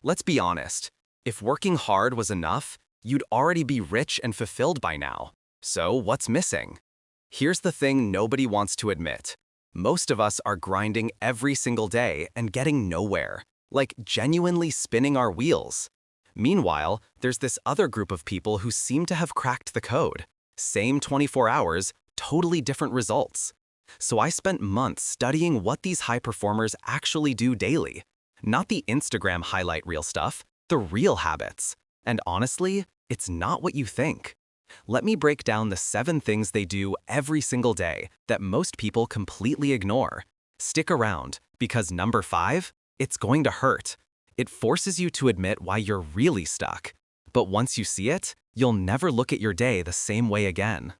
Let's be honest. If working hard was enough, you'd already be rich and fulfilled by now. So what's missing? Here's the thing nobody wants to admit. Most of us are grinding every single day and getting nowhere, like genuinely spinning our wheels. Meanwhile, there's this other group of people who seem to have cracked the code. Same 24 hours, totally different results. So I spent months studying what these high performers actually do daily. Not the Instagram highlight reel stuff, the real habits. And honestly, it's not what you think. Let me break down the 7 things they do every single day that most people completely ignore. Stick around, because number 5, it's going to hurt. It forces you to admit why you're really stuck. But once you see it, you'll never look at your day the same way again.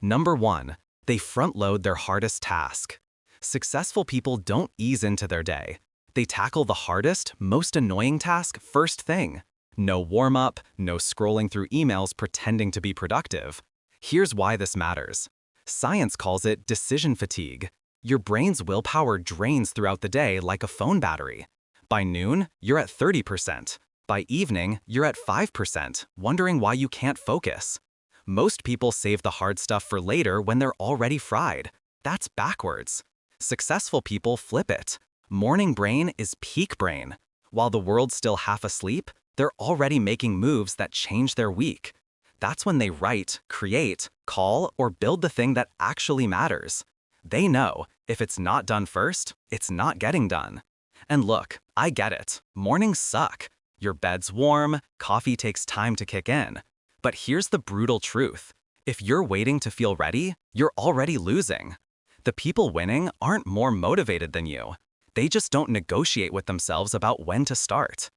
Number 1, they front-load their hardest task. Successful people don't ease into their day. They tackle the hardest, most annoying task first thing. No warm-up, no scrolling through emails pretending to be productive. Here's why this matters. Science calls it decision fatigue. Your brain's willpower drains throughout the day like a phone battery. By noon, you're at 30%. By evening, you're at 5%, wondering why you can't focus. Most people save the hard stuff for later when they're already fried. That's backwards. Successful people flip it. Morning brain is peak brain. While the world's still half asleep, they're already making moves that change their week. That's when they write, create, call, or build the thing that actually matters. They know, if it's not done first, it's not getting done. And look, I get it. Mornings suck. Your bed's warm, coffee takes time to kick in. But here's the brutal truth. If you're waiting to feel ready, you're already losing. The people winning aren't more motivated than you. They just don't negotiate with themselves about when to start.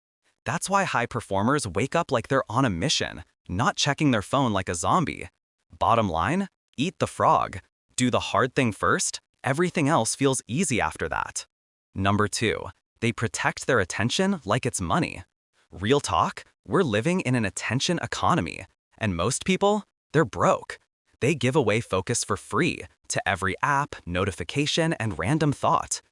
That's why high performers wake up like they're on a mission, not checking their phone like a zombie. Bottom line, eat the frog. Do the hard thing first, everything else feels easy after that. Number 2, they protect their attention like it's money. Real talk, we're living in an attention economy, and most people, they're broke. They give away focus for free to every app, notification, and random thought.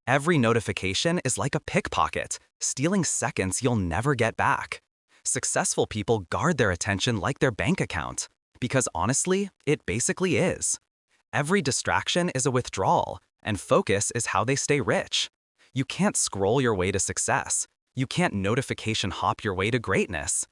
Every notification is like a pickpocket, stealing seconds you'll never get back. Successful people guard their attention like their bank account, because honestly, it basically is. Every distraction is a withdrawal, and focus is how they stay rich. You can't scroll your way to success. You can't notification hop your way to greatness.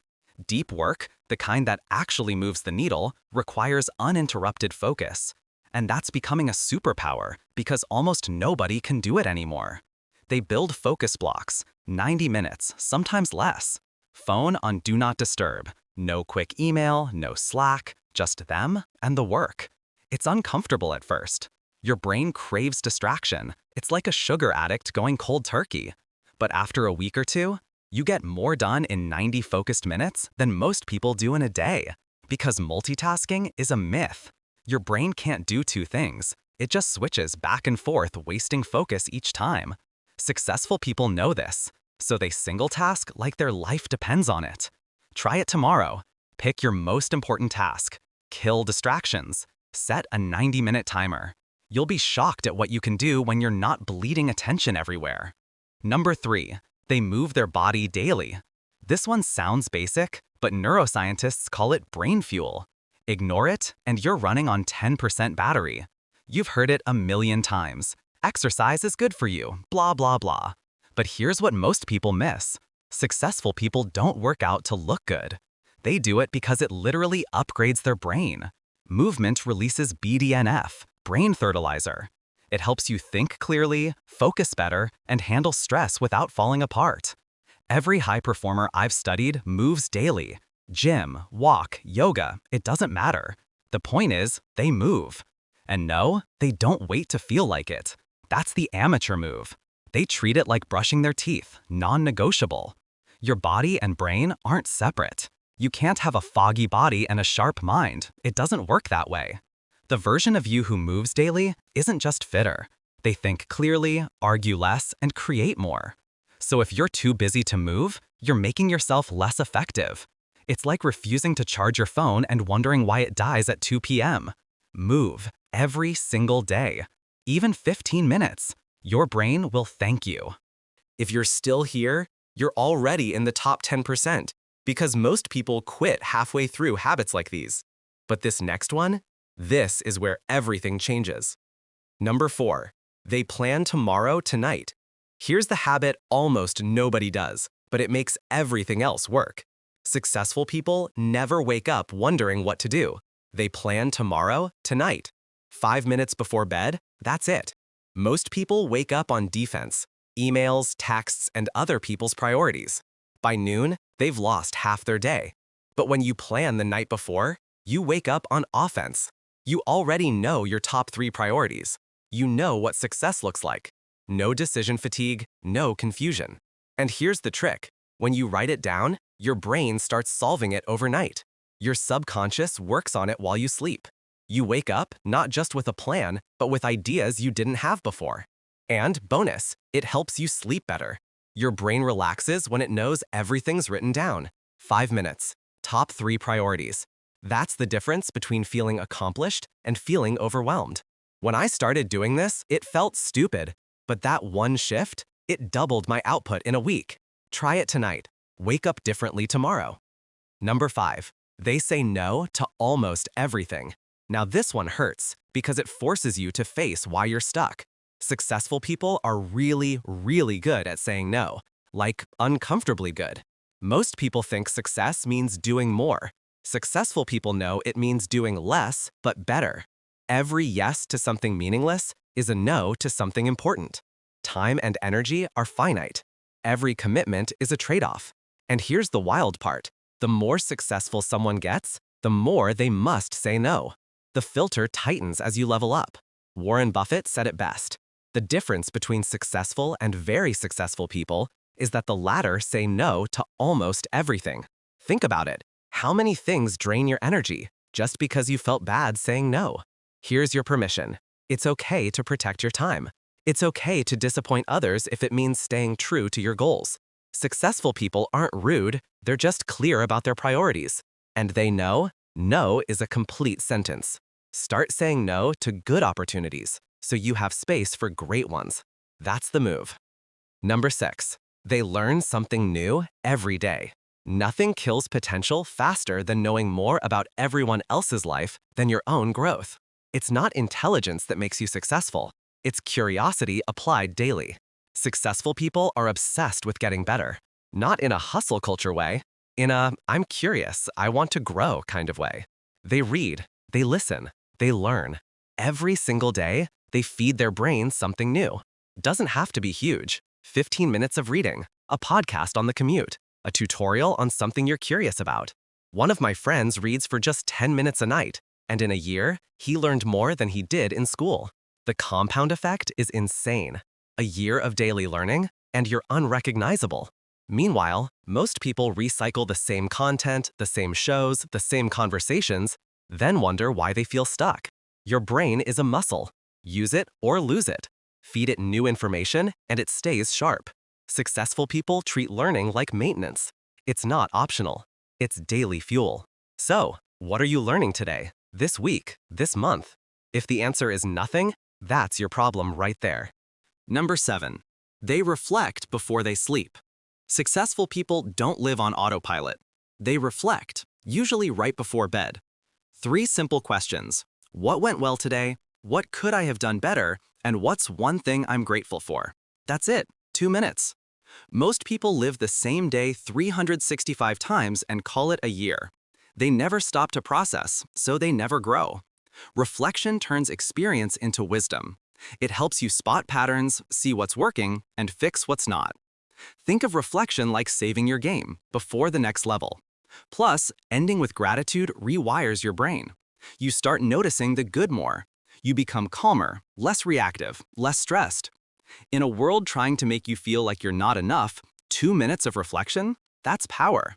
Deep work, the kind that actually moves the needle, requires uninterrupted focus. And that's becoming a superpower because almost nobody can do it anymore. They build focus blocks, 90 minutes, sometimes less. Phone on Do Not Disturb. No quick email, no Slack, just them and the work. It's uncomfortable at first. Your brain craves distraction. It's like a sugar addict going cold turkey. But after a week or two, you get more done in 90 focused minutes than most people do in a day. Because multitasking is a myth. Your brain can't do 2 things. It just switches back and forth, wasting focus each time. Successful people know this, so they single task like their life depends on it. Try it tomorrow. Pick your most important task. Kill distractions. Set a 90-minute timer. You'll be shocked at what you can do when you're not bleeding attention everywhere. Number 3, they move their body daily. This one sounds basic, but neuroscientists call it brain fuel. Ignore it, and you're running on 10% battery. You've heard it a million times. Exercise is good for you, blah, blah, blah. But here's what most people miss. Successful people don't work out to look good. They do it because it literally upgrades their brain. Movement releases BDNF, brain fertilizer. It helps you think clearly, focus better, and handle stress without falling apart. Every high performer I've studied moves daily. Gym, walk, yoga, it doesn't matter. The point is, they move. And no, they don't wait to feel like it. That's the amateur move. They treat it like brushing their teeth, non-negotiable. Your body and brain aren't separate. You can't have a foggy body and a sharp mind. It doesn't work that way. The version of you who moves daily isn't just fitter. They think clearly, argue less, and create more. So if you're too busy to move, you're making yourself less effective. It's like refusing to charge your phone and wondering why it dies at 2 p.m. Move every single day. Even 15 minutes. Your brain will thank you. If you're still here, You're already in the top 10% because most people quit halfway through habits like these. But this next one, this is where everything changes. Number 4, they plan tomorrow tonight. Here's the habit almost nobody does, but it makes everything else work. Successful people never wake up wondering what to do. They plan tomorrow tonight. 5 minutes before bed, that's it. Most people wake up on defense, emails, texts, and other people's priorities. By noon, they've lost half their day. But when you plan the night before, you wake up on offense. You already know your top 3 priorities. You know what success looks like. No decision fatigue, no confusion. And here's the trick. When you write it down, your brain starts solving it overnight. Your subconscious works on it while you sleep. You wake up not just with a plan, but with ideas you didn't have before. And bonus, it helps you sleep better. Your brain relaxes when it knows everything's written down. 5 minutes. Top 3 priorities. That's the difference between feeling accomplished and feeling overwhelmed. When I started doing this, it felt stupid. But that one shift, it doubled my output in a week. Try it tonight. Wake up differently tomorrow. Number 5. They say no to almost everything. Now this one hurts because it forces you to face why you're stuck. Successful people are really, really good at saying no, like uncomfortably good. Most people think success means doing more. Successful people know it means doing less, but better. Every yes to something meaningless is a no to something important. Time and energy are finite. Every commitment is a trade-off. And here's the wild part. The more successful someone gets, the more they must say no. The filter tightens as you level up. Warren Buffett said it best. The difference between successful and very successful people is that the latter say no to almost everything. Think about it. How many things drain your energy just because you felt bad saying no? Here's your permission. It's okay to protect your time. It's okay to disappoint others if it means staying true to your goals. Successful people aren't rude, they're just clear about their priorities. And they know, no is a complete sentence. Start saying no to good opportunities so you have space for great ones. That's the move. Number 6. They learn something new every day. Nothing kills potential faster than knowing more about everyone else's life than your own growth. It's not intelligence that makes you successful. It's curiosity applied daily. Successful people are obsessed with getting better, not in a hustle culture way, in a I'm curious, I want to grow kind of way. They read, they listen, they learn. Every single day, they feed their brain something new. Doesn't have to be huge. 15 minutes of reading, a podcast on the commute, a tutorial on something you're curious about. One of my friends reads for just 10 minutes a night, and in a year, he learned more than he did in school. The compound effect is insane. A year of daily learning, and you're unrecognizable. Meanwhile, most people recycle the same content, the same shows, the same conversations, then wonder why they feel stuck. Your brain is a muscle. Use it or lose it. Feed it new information, and it stays sharp. Successful people treat learning like maintenance. It's not optional. It's daily fuel. So, what are you learning today, this week, this month? If the answer is nothing, that's your problem right there. Number 7. They reflect before they sleep. Successful people don't live on autopilot. They reflect, usually right before bed. 3 simple questions. What went well today? What could I have done better? And what's one thing I'm grateful for? That's it. 2 minutes. Most people live the same day 365 times and call it a year. They never stop to process, so they never grow. Reflection turns experience into wisdom. It helps you spot patterns, see what's working, and fix what's not. Think of reflection like saving your game before the next level. Plus, ending with gratitude rewires your brain. You start noticing the good more. You become calmer, less reactive, less stressed. In a world trying to make you feel like you're not enough, 2 minutes of reflection, that's power.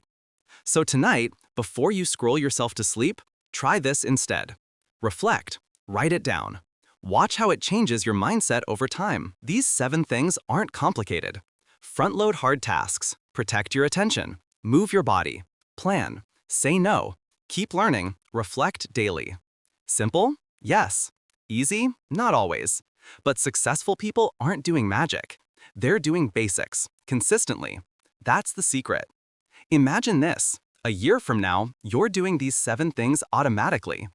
So tonight, before you scroll yourself to sleep, try this instead. Reflect. Write it down. Watch how it changes your mindset over time. These 7 things aren't complicated. Front-load hard tasks. Protect your attention. Move your body. Plan. Say no. Keep learning. Reflect daily. Simple? Yes. Easy? Not always. But successful people aren't doing magic. They're doing basics, consistently. That's the secret. Imagine this. A year from now, you're doing these 7 things automatically.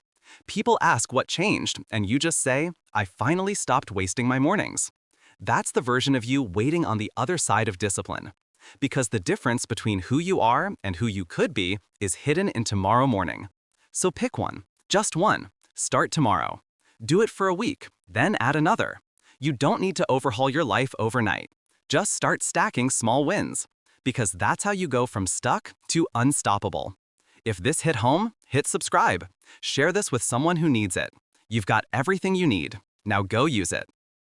People ask what changed, and you just say, I finally stopped wasting my mornings. That's the version of you waiting on the other side of discipline. Because the difference between who you are and who you could be is hidden in tomorrow morning. So pick one, just one. Start tomorrow. Do it for a week, then add another. You don't need to overhaul your life overnight. Just start stacking small wins. Because that's how you go from stuck to unstoppable. If this hit home, hit subscribe. Share this with someone who needs it. You've got everything you need. Now go use it.